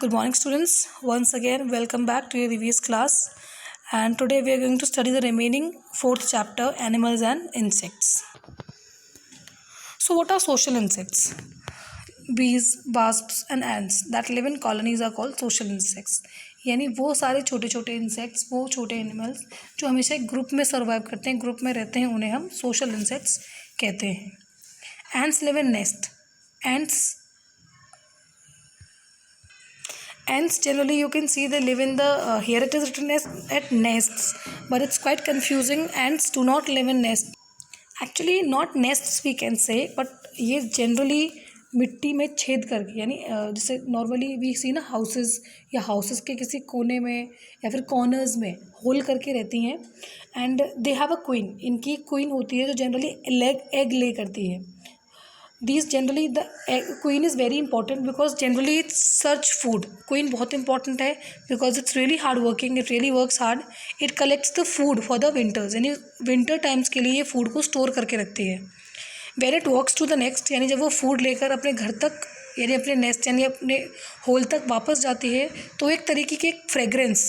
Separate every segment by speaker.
Speaker 1: Good morning, students. Once again, welcome back to your EVS class. And today we are going to study the remaining fourth chapter, animals and insects. So, what are social insects? Bees, wasps, and ants that live in colonies are called social insects. यानी वो सारे छोटे छोटे insects, वो छोटे animals जो हमेशा एक ग्रुप में सर्वाइव करते हैं, ग्रुप में रहते हैं, उन्हें हम सोशल इंसेक्ट्स कहते हैं. Ants live in nest. Ants generally you can see they live in the here it is written as at nests, but it's quite confusing. Ants do not live in nests. Actually not nests we can say, but ये generally मिट्टी में छेद करके, यानी जैसे normally we सी ना houses या houses के किसी कोने में या फिर कॉर्नर्स में होल करके रहती हैं. And they have a queen. इनकी क्वीन होती है जो जनरली एग ले करती है. These generally the queen is very important because generally it search food. Queen बहुत important है because it's really hard working. It really works hard. It collects the food for the winters. यानी winter times के लिए ये food को store करके रखती है. When it walks to the next, यानी जब वो food लेकर अपने घर तक यानी अपने nest यानी अपने hole तक वापस जाती है तो एक तरीके की एक fragrance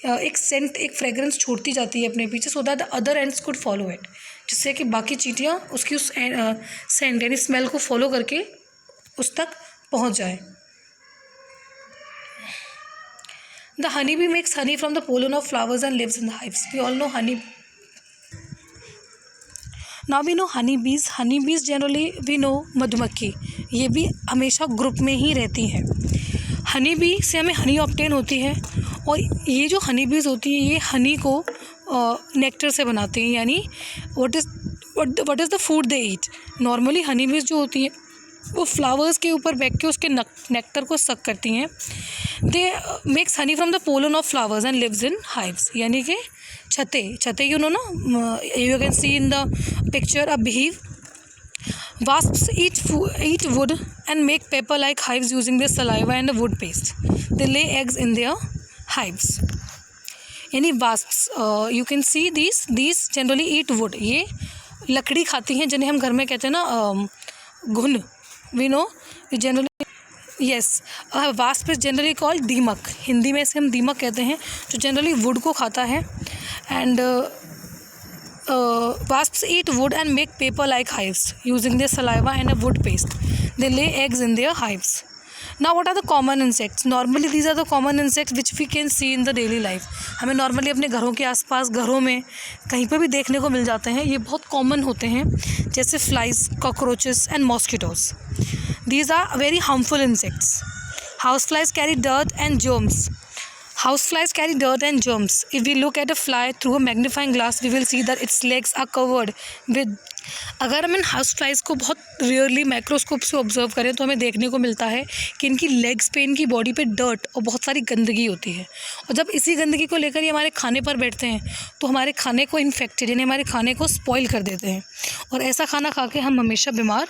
Speaker 1: एक scent एक fragrance छोड़ती जाती है अपने पीछे so that the other ants could follow it. जिससे कि बाकी चींटियाँ उसकी उस सेंट यानी स्मेल को फॉलो करके उस तक पहुंच जाए. The honey bee makes honey from the pollen of flowers and lives in the hives. We all know honey. Now we know honey bees generally we know मधुमक्खी. ये भी हमेशा ग्रुप में ही रहती हैं. हनी बी से हमें हनी ऑब्टेन होती है और ये जो हनी बीज होती है ये हनी को नेक्टर से बनाते हैं. यानी what is the food they eat. Normally Honey बीज जो होती हैं वो फ्लावर्स के ऊपर बैठ के उसके नेक्टर को सक करती हैं. They makes honey from the pollen of flowers and lives in hives. यानी कि छते यू नो ना, you can see in the picture a beehive. Wasps eat wood and make paper-like hives using their saliva and a wood paste. They lay eggs in their hives. यानी wasps you can see these generally eat wood. ये लकड़ी खाती हैं जिन्हें हम घर में कहते हैं ना घुन. We know generally yes wasp is generally called दीमक. हिंदी में इसे हम दीमक कहते हैं जो जनरली वुड को खाता है. And wasps eat wood and make paper-like hives using their saliva and a wood paste. They lay eggs in their hives. Now what are the common insects? Normally these are the common insects which we can see in the daily life. हमें normally अपने घरों के आसपास घरों में कहीं पर भी देखने को मिल जाते हैं. ये बहुत कॉमन होते हैं जैसे flies, cockroaches and mosquitoes. These are very harmful insects. Houseflies carry dirt and germs. Houseflies carry dirt and germs. If we look at a fly through a magnifying glass, we will see that its legs are covered with. अगर हम in house flies को बहुत rarely microscope से observe करें तो हमें देखने को मिलता है कि इनकी लेग्स पे, इनकी बॉडी पे डर्ट और बहुत सारी गंदगी होती है. और जब इसी गंदगी को लेकर ये हमारे खाने पर बैठते हैं तो हमारे खाने को इन्फेक्टेड यानी हमारे खाने को स्पॉइल कर देते हैं और ऐसा खाना खा के हम हमेशा बीमार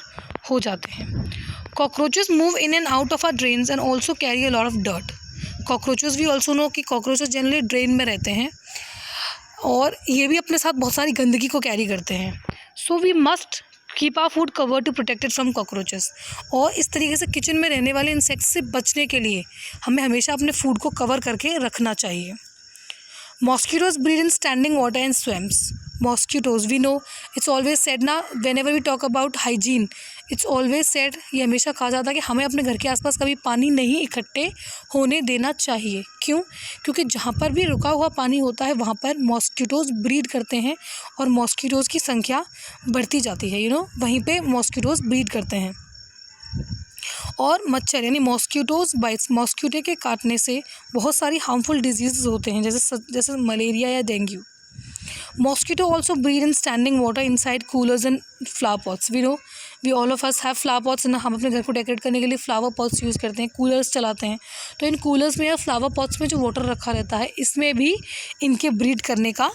Speaker 1: हो जाते हैं. Cockroaches move in and out of our drains and also carry a lot of dirt. Cockroaches भी ऑल्सो नो कि कॉकरोचेस जनरली ड्रेन में रहते हैं और ये भी अपने साथ बहुत सारी गंदगी को कैरी करते हैं. So we must keep our food cover to protected from cockroaches. और इस तरीके से किचन में रहने वाले इंसेक्ट्स से बचने के लिए हमें हमेशा अपने फूड को कवर करके रखना चाहिए. Mosquitoes breed in standing water and swamps. Mosquitoes, we know it's always said ना, whenever we talk about hygiene, it's always said, ये हमेशा कहा जाता है कि हमें अपने घर के आसपास कभी पानी नहीं इकट्ठे होने देना चाहिए. क्यों? क्योंकि जहाँ पर भी रुका हुआ पानी होता है वहाँ पर मॉस्किटोज़ ब्रीड करते हैं और मॉस्किटोज़ की संख्या बढ़ती जाती है. वहीं पे मॉस्किटोज़ ब्रीड करते हैं. और मच्छर यानी मॉस्किटोज़ बाइट्स, मॉस्किटो के काटने से बहुत सारी हार्मफुल डिजीज़ होते हैं जैसे मलेरिया या dengue. Mosquito also breed in standing water inside coolers and flower pots. We all of us have flower pots. हम अपने घर को डेकोरेट करने के लिए फ्लावर पॉट्स यूज़ करते हैं, कूलर्स चलाते हैं. तो इन कूलर्स में या फ्लावर पॉट्स में जो वाटर रखा रहता है इसमें भी इनके ब्रीड करने का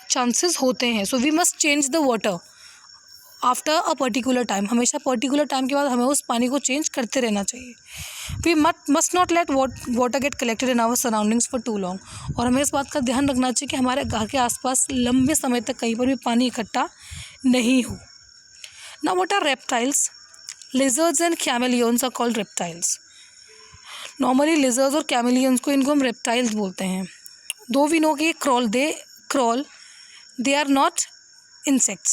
Speaker 1: चांसेस होते हैं. So we must change the water after a particular time. हमेशा पर्टिकुलर टाइम के बाद हमें उस पानी को चेंज करते रहना चाहिए. We must not let water get collected in our surroundings for too long. और हमें इस बात का ध्यान रखना चाहिए कि हमारे घर के आसपास लंबे समय तक कहीं पर भी पानी इकट्ठा नहीं हो. Now what are reptiles? Lizards and chameleons are called reptiles. Normally lizards और कैमिलियंस को, इनको हम रेप्टाइल्स बोलते हैं. दो वी नो कि crawl, they are not insects.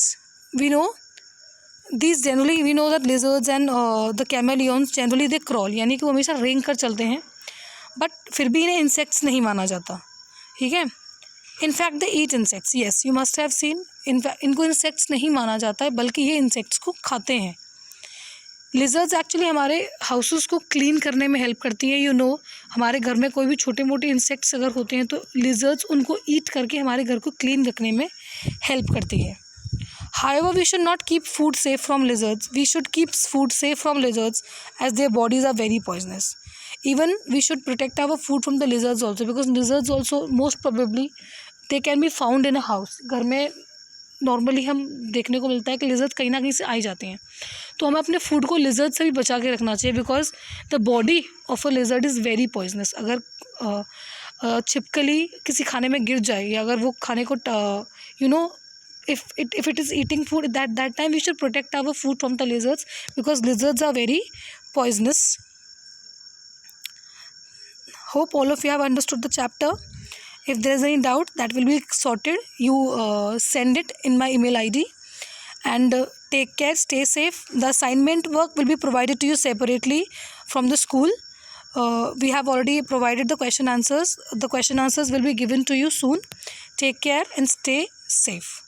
Speaker 1: We know these generally, we know that lizards and the chameleons generally they crawl, यानी कि वो हमेशा रेंग कर चलते हैं, बट फिर भी इन्हें इंसेक्ट्स नहीं माना जाता. ठीक है. In fact they eat insects. Yes, you must have seen. इनको इंसेक्ट्स नहीं माना जाता है, बल्कि ये इंसेक्ट्स को खाते हैं. लिजर्ड्स एक्चुअली हमारे हाउसेस को क्लीन करने में हेल्प करती हैं. यू नो, हमारे घर में कोई भी छोटे मोटे इंसेक्ट्स अगर होते हैं तो लिजर्ड्स उनको ईट करके हमारे घर को क्लीन रखने में हेल्प करती है. However, we should not keep food safe from lizards. We should keep food safe from lizards as their bodies are very poisonous. Even we should protect our food from the lizards also, because lizards also most probably they can be found in a house. घर में normally हम देखने को मिलता है कि lizard कहीं ना कहीं से आ जाते हैं. तो हमें अपने फूड को लिजर्ड से भी बचा के रखना चाहिए, because the body of a lizard is very poisonous. अगर छिपकली किसी खाने में गिर जाए, या अगर वो खाने को you know if it is eating food, that time we should protect our food from the lizards, because lizards are very poisonous. Hope all of you have understood the chapter. If there is any doubt, that will be sorted. You send it in my email ID, and take care, stay safe. The assignment work will be provided to you separately from the school. We have already provided the question answers. The question answers will be given to you soon. Take care and stay safe.